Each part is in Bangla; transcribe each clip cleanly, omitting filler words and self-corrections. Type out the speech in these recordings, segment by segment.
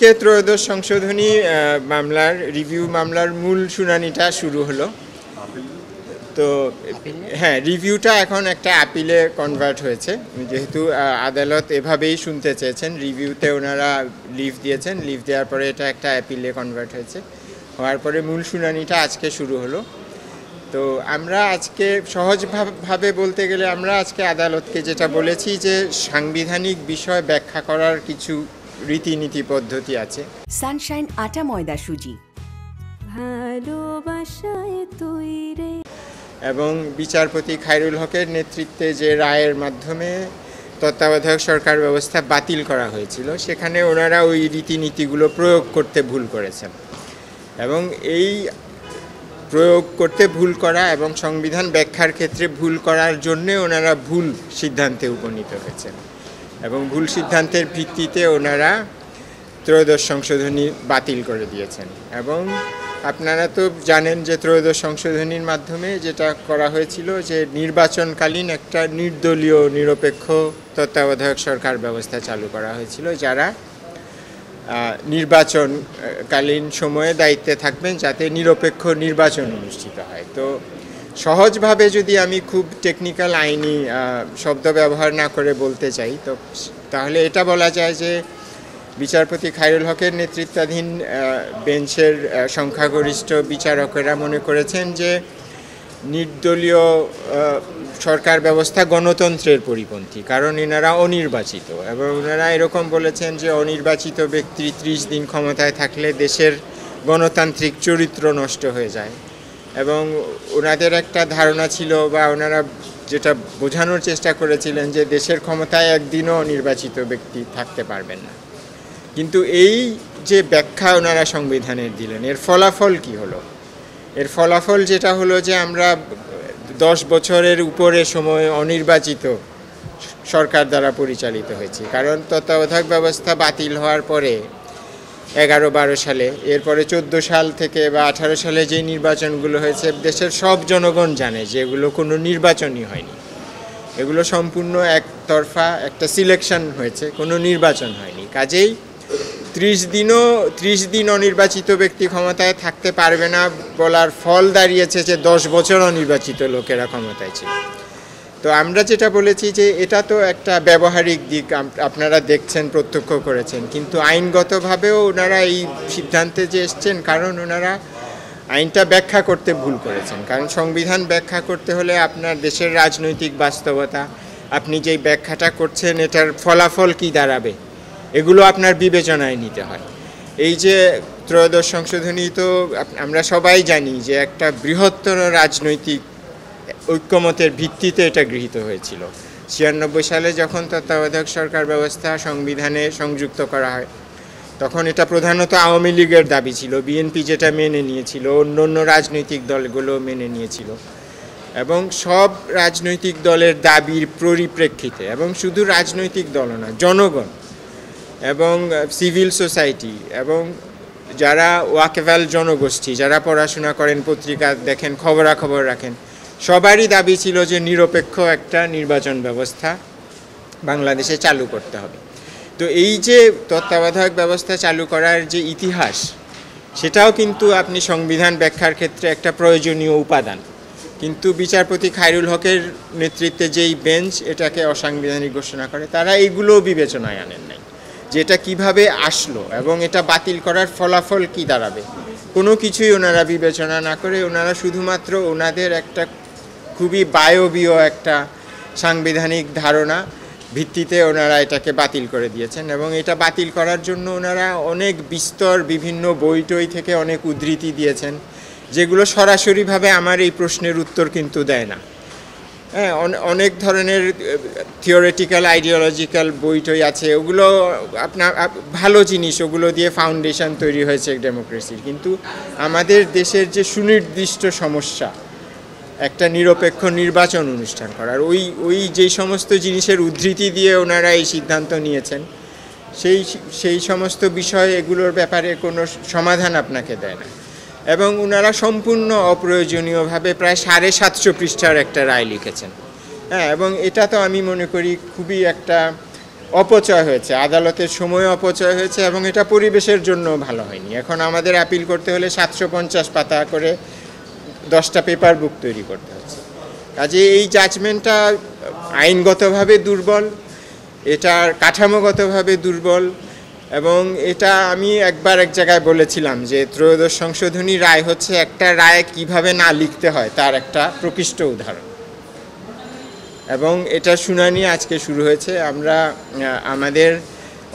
আজকে ত্রয়োদশ সংশোধনী মামলার রিভিউ মামলার মূল শুনানিটা শুরু হলো। তো হ্যাঁ, রিভিউটা এখন একটা অ্যাপিলে কনভার্ট হয়েছে, যেহেতু আদালত এভাবেই শুনতে চেয়েছেন। রিভিউতে ওনারা লিভ দিয়েছেন, লিভ দেওয়ার পরে এটা একটা অ্যাপিলে কনভার্ট হয়েছে, হওয়ার পরে মূল শুনানিটা আজকে শুরু হলো। তো আমরা আজকে সহজভাবে বলতে গেলে আমরা আজকে আদালতকে যেটা বলেছি যে সাংবিধানিক বিষয় ব্যাখ্যা করার কিছু রীতিনীতি পদ্ধতি আছে। সানশাইন আটা ময়দা সুজি ভালোবাসায় তৈরি। এবং বিচারপতি খায়রুল হকের নেতৃত্বে যে রায়ের মাধ্যমে তত্ত্বাবধায়ক সরকার ব্যবস্থা বাতিল করা হয়েছিল, সেখানে ওনারা ওই রীতিনীতিগুলো প্রয়োগ করতে ভুল করেছেন। এবং এই প্রয়োগ করতে ভুল করা এবং সংবিধান ব্যাখ্যার ক্ষেত্রে ভুল করার জন্যে ওনারা ভুল সিদ্ধান্তে উপনীত হয়েছেন, এবং ভুল সিদ্ধান্তের ভিত্তিতে ওনারা ত্রয়োদশ সংশোধনী বাতিল করে দিয়েছেন। এবং আপনারা তো জানেন যে ত্রয়োদশ সংশোধনীর মাধ্যমে যেটা করা হয়েছিল যে নির্বাচনকালীন একটা নির্দলীয় নিরপেক্ষ তত্ত্বাবধায়ক সরকার ব্যবস্থা চালু করা হয়েছিল, যারা নির্বাচনকালীন সময়ে দায়িত্বে থাকবেন যাতে নিরপেক্ষ নির্বাচন অনুষ্ঠিত হয়। তো সহজভাবে যদি আমি খুব টেকনিক্যাল আইনি শব্দ ব্যবহার না করে বলতে চাই, তো তাহলে এটা বলা যায় যে বিচারপতি খায়রুল হকের নেতৃত্বাধীন বেঞ্চের সংখ্যাগরিষ্ঠ বিচারকেরা মনে করেছেন যে নির্দলীয় সরকার ব্যবস্থা গণতন্ত্রের পরিপন্থী, কারণ এনারা অনির্বাচিত। এবং ওনারা এরকম বলেছেন যে অনির্বাচিত ব্যক্তি 30 দিন ক্ষমতায় থাকলে দেশের গণতান্ত্রিক চরিত্র নষ্ট হয়ে যায়। এবং ওনাদের একটা ধারণা ছিল, বা ওনারা যেটা বোঝানোর চেষ্টা করেছিলেন, যে দেশের ক্ষমতায় একদিনও অনির্বাচিত ব্যক্তি থাকতে পারবেন না। কিন্তু এই যে ব্যাখ্যা ওনারা সংবিধানের দিলেন, এর ফলাফল কি হলো? এর ফলাফল যেটা হলো যে আমরা 10 বছরের উপরে সময় অনির্বাচিত সরকার দ্বারা পরিচালিত হয়েছি। কারণ তত্ত্বাবধায়ক ব্যবস্থা বাতিল হওয়ার পরে 11-12 সালে, এরপরে 14 সাল থেকে বা 18 সালে যে নির্বাচনগুলো হয়েছে, দেশের সব জনগণ জানে যে এগুলো কোনো নির্বাচনই হয়নি। এগুলো সম্পূর্ণ একতরফা একটা সিলেকশন হয়েছে, কোনো নির্বাচন হয়নি। কাজেই 30 দিন অনির্বাচিত ব্যক্তি ক্ষমতায় থাকতে পারবে না বলার ফল দাঁড়িয়েছে যে 10 বছর অনির্বাচিত লোকেরা ক্ষমতায় ছিল। তো আমরা যেটা বলেছি যে এটা তো একটা ব্যবহারিক দিক, আপনারা দেখছেন, প্রত্যক্ষ করেছেন, কিন্তু আইনগতভাবেও ওনারা এই সিদ্ধান্তে যে এসছেন কারণ ওনারা আইনটা ব্যাখ্যা করতে ভুল করেছেন। কারণ সংবিধান ব্যাখ্যা করতে হলে আপনার দেশের রাজনৈতিক বাস্তবতা, আপনি যেই ব্যাখ্যাটা করছেন এটার ফলাফল কি দাঁড়াবে, এগুলো আপনার বিবেচনায় নিতে হয়। এই যে ত্রয়োদশ সংশোধনী, তো আমরা সবাই জানি যে একটা বৃহত্তর রাজনৈতিক ঐক্যমতের ভিত্তিতে এটা গৃহীত হয়েছিল। 96 সালে যখন তত্ত্বাবধায়ক সরকার ব্যবস্থা সংবিধানে সংযুক্ত করা হয়, তখন এটা প্রধানত আওয়ামী লীগের দাবি ছিল, বিএনপি যেটা মেনে নিয়েছিল, অন্য রাজনৈতিক দলগুলো মেনে নিয়েছিল। এবং সব রাজনৈতিক দলের দাবির পরিপ্রেক্ষিতে, এবং শুধু রাজনৈতিক দল না, জনগণ এবং সিভিল সোসাইটি এবং যারা ওয়াকেফাল জনগোষ্ঠী, যারা পড়াশোনা করেন, পত্রিকা দেখেন, খবরাখবর রাখেন, সবারই দাবি ছিল যে নিরপেক্ষ একটা নির্বাচন ব্যবস্থা বাংলাদেশে চালু করতে হবে। তো এই যে তত্ত্বাবধায়ক ব্যবস্থা চালু করার যে ইতিহাস, সেটাও কিন্তু আপনি সংবিধান ব্যাখ্যার ক্ষেত্রে একটা প্রয়োজনীয় উপাদান। কিন্তু বিচারপতি খায়রুল হকের নেতৃত্বে যেই বেঞ্চ এটাকে অসাংবিধানিক ঘোষণা করে, তারা এইগুলোও বিবেচনায় আনেন নাই, যে এটা কীভাবে আসলো এবং এটা বাতিল করার ফলাফল কি দাঁড়াবে, কোনো কিছুই ওনারা বিবেচনা না করে ওনারা শুধুমাত্র ওনাদের একটা খুবই বায়বীয় একটা সাংবিধানিক ধারণা ভিত্তিতে ওনারা এটাকে বাতিল করে দিয়েছেন। এবং এটা বাতিল করার জন্য ওনারা অনেক বিস্তর বিভিন্ন বই-টই থেকে অনেক উদ্ধৃতি দিয়েছেন, যেগুলো সরাসরিভাবে আমার এই প্রশ্নের উত্তর কিন্তু দেয় না। হ্যাঁ, অনেক ধরনের থিওরিটিক্যাল আইডিওলজিক্যাল বই-টই আছে, ওগুলো আপনার ভালো জিনিস, ওগুলো দিয়ে ফাউন্ডেশন তৈরি হয়েছে ডেমোক্রেসির। কিন্তু আমাদের দেশের যে সুনির্দিষ্ট সমস্যা, একটা নিরপেক্ষ নির্বাচন অনুষ্ঠান করার, ওই যেই সমস্ত জিনিসের উদ্ধৃতি দিয়ে ওনারা এই সিদ্ধান্ত নিয়েছেন, সেই সমস্ত বিষয়, এগুলোর ব্যাপারে কোনো সমাধান আপনাকে দেয় না। এবং ওনারা সম্পূর্ণ অপ্রয়োজনীয়ভাবে প্রায় 750 পৃষ্ঠার একটা রায় লিখেছেন। হ্যাঁ, এবং এটা তো আমি মনে করি খুবই একটা অপচয় হয়েছে, আদালতের সময় অপচয় হয়েছে এবং এটা পরিবেশের জন্য ভালো হয়নি। এখন আমাদের আপিল করতে হলে 750 পাতা করে 10টা পেপার বুক তৈরি করতে হচ্ছে। কাজে এই জাজমেন্টটা আইনগতভাবে দুর্বল, এটার কাঠামোগতভাবে দুর্বল, এবং এটা আমি একবার এক জায়গায় বলেছিলাম যে ত্রয়োদশ সংশোধনী রায় হচ্ছে একটা রায় কিভাবে না লিখতে হয় তার একটা প্রকৃষ্ট উদাহরণ। এবং এটা শুনানি আজকে শুরু হয়েছে। আমরা আমাদের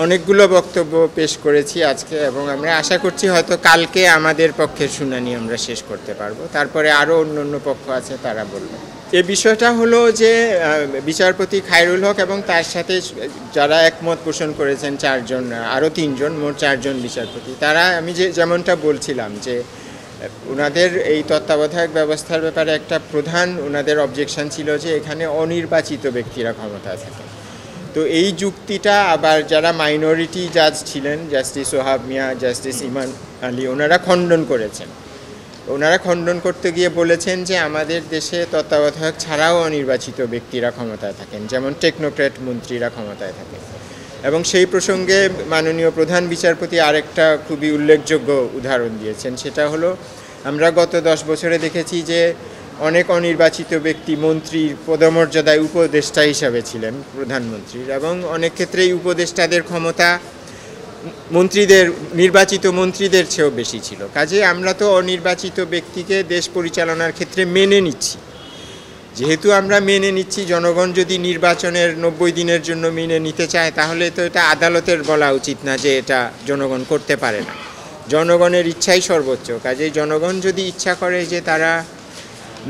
অনেকগুলো বক্তব্য পেশ করেছি আজকে, এবং আমরা আশা করছি হয়তো কালকে আমাদের পক্ষের শুনানি আমরা শেষ করতে পারবো, তারপরে আরও অন্য অন্য পক্ষ আছে তারা বলবে। এই বিষয়টা হলো যে বিচারপতি খায়রুল হক এবং তার সাথে যারা একমত পোষণ করেছেন 4 জন, আরও 3 জন, মোট 4 জন বিচারপতি, তারা আমি যেমনটা বলছিলাম যে ওনাদের এই তত্ত্বাবধায়ক ব্যবস্থার ব্যাপারে একটা প্রধান ওনাদের অবজেকশন ছিল যে এখানে অনির্বাচিত ব্যক্তিরা ক্ষমতায় থাকেন। তো এই যুক্তিটা আবার যারা মাইনরিটি জাজ ছিলেন, জাস্টিস সোহাব মিয়া, জাস্টিস ইমান আলী, ওনারা খণ্ডন করেছেন। ওনারা খণ্ডন করতে গিয়ে বলেছেন যে আমাদের দেশে তত্ত্বাবধায়ক ছাড়াও অনির্বাচিত ব্যক্তিরা ক্ষমতায় থাকেন, যেমন টেকনোক্র্যাট মন্ত্রীরা ক্ষমতায় থাকেন। এবং সেই প্রসঙ্গে মাননীয় প্রধান বিচারপতি আরেকটা খুবই উল্লেখযোগ্য উদাহরণ দিয়েছেন, সেটা হলো আমরা গত 10 বছরে দেখেছি যে অনেক অনির্বাচিত ব্যক্তি মন্ত্রীর পদমর্যাদায় উপদেষ্টা হিসাবে ছিলেন প্রধানমন্ত্রীর, এবং অনেক ক্ষেত্রেই উপদেষ্টাদের ক্ষমতা নির্বাচিত মন্ত্রীদের চেয়েও বেশি ছিল। কাজে আমরা তো অনির্বাচিত ব্যক্তিকে দেশ পরিচালনার ক্ষেত্রে মেনে নিচ্ছি। যেহেতু আমরা মেনে নিচ্ছি, জনগণ যদি নির্বাচনের 90 দিনের জন্য মেনে নিতে চায় তাহলে তো এটা আদালতের বলা উচিত না যে এটা জনগণ করতে পারে না। জনগণের ইচ্ছাই সর্বোচ্চ। কাজেই জনগণ যদি ইচ্ছা করে যে তারা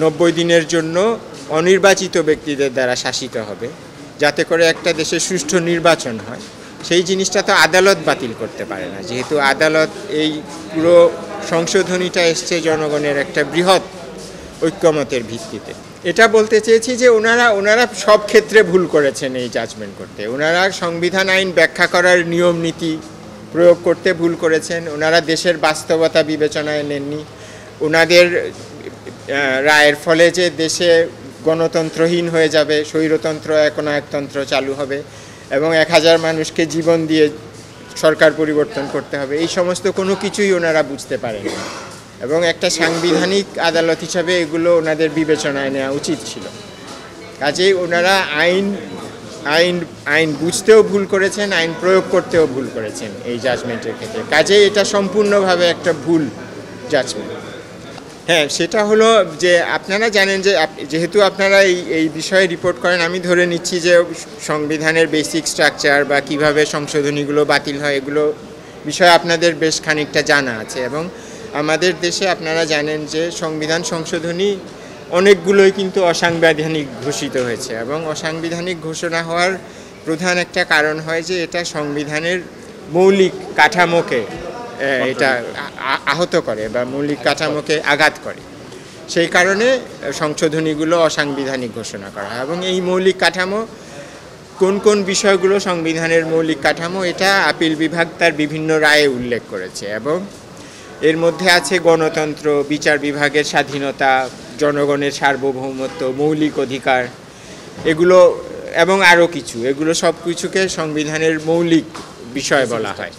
90 দিনের জন্য অনির্বাচিত ব্যক্তিদের দ্বারা শাসিত হবে, যাতে করে একটা দেশে সুষ্ঠু নির্বাচন হয়, সেই জিনিসটা তো আদালত বাতিল করতে পারে না। যেহেতু আদালত, এই পুরো সংশোধনীটা এসছে জনগণের একটা বৃহৎ ঐক্যমতের ভিত্তিতে। এটা বলতে চেয়েছি যে ওনারা সব ক্ষেত্রে ভুল করেছেন এই জাজমেন্ট করতে। ওনারা সংবিধান আইন ব্যাখ্যা করার নিয়ম নীতি প্রয়োগ করতে ভুল করেছেন। ওনারা দেশের বাস্তবতা বিবেচনায় নেননি। ওনাদের রায়ের ফলে যে দেশে গণতন্ত্রহীন হয়ে যাবে, স্বৈরতন্ত্র একনায়কতন্ত্র চালু হবে এবং 1000 মানুষকে জীবন দিয়ে সরকার পরিবর্তন করতে হবে, এই সমস্ত কোনো কিছুই ওনারা বুঝতে পারেন না। এবং একটা সাংবিধানিক আদালত হিসাবে এগুলো ওনাদের বিবেচনায় নেওয়া উচিত ছিল। কাজেই ওনারা আইন বুঝতেও ভুল করেছেন, আইন প্রয়োগ করতেও ভুল করেছেন এই জাজমেন্টের ক্ষেত্রে। কাজেই এটা সম্পূর্ণভাবে একটা ভুল জাজমেন্ট। হ্যাঁ, সেটা হলো যে আপনারা জানেন যে যেহেতু আপনারা এই বিষয়ে রিপোর্ট করেন, আমি ধরে নিচ্ছি যে সংবিধানের বেসিক স্ট্রাকচার বা কিভাবে সংশোধনীগুলো বাতিল হয় এগুলো বিষয়ে আপনাদের বেশ খানিকটা জানা আছে। এবং আমাদের দেশে আপনারা জানেন যে সংবিধান সংশোধনী অনেকগুলোই কিন্তু অসাংবিধানিক ঘোষিত হয়েছে, এবং অসাংবিধানিক ঘোষণা হওয়ার প্রধান একটা কারণ হয় যে এটা সংবিধানের মৌলিক কাঠামোকে এটা আহত করে বা মৌলিক কাঠামোকে আঘাত করে। সেই কারণে সংশোধনীগুলো অসাংবিধানিক ঘোষণা করা হয়। এবং এই মৌলিক কাঠামো কোন কোন বিষয়গুলো সংবিধানের মৌলিক কাঠামো, এটা আপিল বিভাগ তার বিভিন্ন রায়ে উল্লেখ করেছে। এবং এর মধ্যে আছে গণতন্ত্র, বিচার বিভাগের স্বাধীনতা, জনগণের সার্বভৌমত্ব, মৌলিক অধিকার, এগুলো এবং আরও কিছু, এগুলো সব কিছুকে সংবিধানের মৌলিক বিষয় বলা হয়।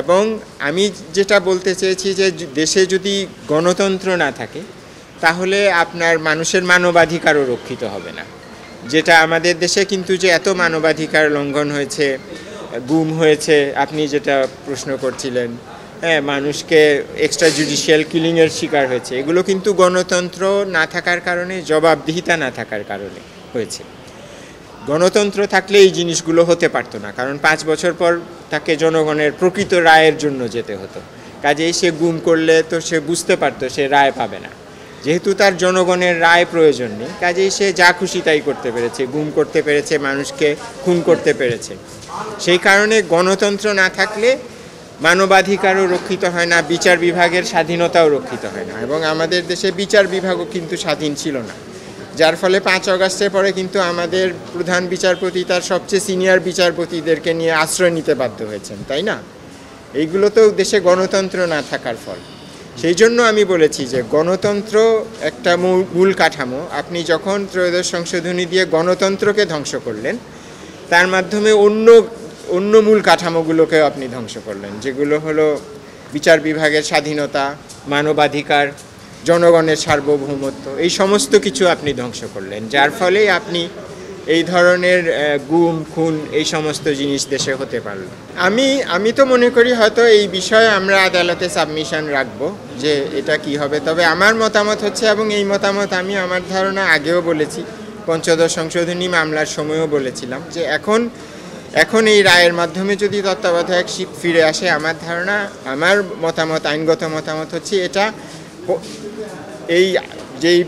এবং আমি যেটা বলতে চেয়েছি যে দেশে যদি গণতন্ত্র না থাকে তাহলে আপনার মানুষের মানবাধিকারও রক্ষিত হবে না। যেটা আমাদের দেশে কিন্তু যে এত মানবাধিকার লঙ্ঘন হয়েছে, গুম হয়েছে, আপনি যেটা প্রশ্ন করছিলেন, হ্যাঁ, মানুষকে এক্সট্রা জুডিশিয়াল কিলিংয়ের শিকার হয়েছে, এগুলো কিন্তু গণতন্ত্র না থাকার কারণে, জবাবদিহিতা না থাকার কারণে হয়েছে। গণতন্ত্র থাকলে এই জিনিসগুলো হতে পারতো না, কারণ 5 বছর পর তাকে জনগণের প্রকৃত রায়ের জন্য যেতে হতো। কাজেই সে গুম করলে তো সে বুঝতে পারতো সে রায় পাবে না। যেহেতু তার জনগণের রায় প্রয়োজন নেই, কাজেই সে যা খুশি তাই করতে পেরেছে, গুম করতে পেরেছে, মানুষকে খুন করতে পেরেছে। সেই কারণে গণতন্ত্র না থাকলে মানবাধিকারও রক্ষিত হয় না, বিচার বিভাগের স্বাধীনতাও রক্ষিত হয় না। এবং আমাদের দেশে বিচার বিভাগও কিন্তু স্বাধীন ছিল না, যার ফলে 5 আগস্টের পরে কিন্তু আমাদের প্রধান বিচারপতি তার সবচেয়ে সিনিয়র বিচারপতিদেরকে নিয়ে আশ্রয় নিতে বাধ্য হয়েছেন, তাই না? এইগুলো তো দেশে গণতন্ত্র না থাকার ফল। সেই জন্য আমি বলেছি যে গণতন্ত্র একটা মূল কাঠামো। আপনি যখন ত্রয়োদশ সংশোধনী দিয়ে গণতন্ত্রকে ধ্বংস করলেন, তার মাধ্যমে অন্য মূল কাঠামোগুলোকেও আপনি ধ্বংস করলেন, যেগুলো হলো বিচার বিভাগের স্বাধীনতা, মানবাধিকার, জনগণের সার্বভৌমত্ব, এই সমস্ত কিছু আপনি ধ্বংস করলেন, যার ফলেই আপনি এই ধরনের গুম খুন এই সমস্ত জিনিস দেশে হতে পারল। আমি তো মনে করি হয়তো এই বিষয়ে আমরা আদালতে সাবমিশন রাখবো যে এটা কি হবে। তবে আমার মতামত হচ্ছে, এবং এই মতামত আমি আমার ধারণা আগেও বলেছি, পঞ্চদশ সংশোধনী মামলার সময়ও বলেছিলাম, যে এখন এই রায়ের মাধ্যমে যদি তত্ত্বাবধায়ক শিপ ফিরে আসে, আমার ধারণা, আমার মতামত, আইনগত মতামত হচ্ছে এটা এই যেই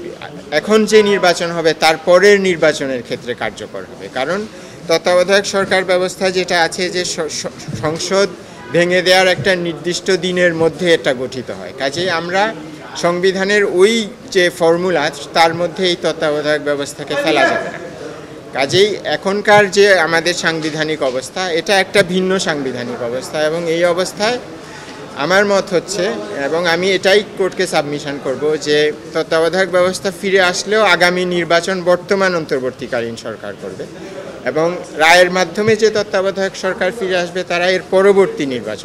এখন যে নির্বাচন হবে তার পরের নির্বাচনের ক্ষেত্রে কার্যকর হবে। কারণ তত্ত্বাবধায়ক সরকার ব্যবস্থা যেটা আছে, যে সংসদ ভেঙে দেওয়ার একটা নির্দিষ্ট দিনের মধ্যে এটা গঠিত হয়, কাজেই আমরা সংবিধানের ওই যে ফর্মুলা তার মধ্যে এই তত্ত্বাবধায়ক ব্যবস্থাকে ফেলা যাবে না। কাজেই এখনকার যে আমাদের সাংবিধানিক অবস্থা, এটা একটা ভিন্ন সাংবিধানিক অবস্থা, এবং এই অবস্থায় আমার মত হচ্ছে, এবং আমি এটাই কোর্টকে সাবমিশন করব, যে তত্ত্বাবধায়ক ব্যবস্থা ফিরে আসলেও আগামী নির্বাচন বর্তমান অন্তর্বর্তীকালীন সরকার করবে, এবং রায়ের মাধ্যমে যে তত্ত্বাবধায়ক সরকার ফিরে আসবে তারা এর পরবর্তী নির্বাচন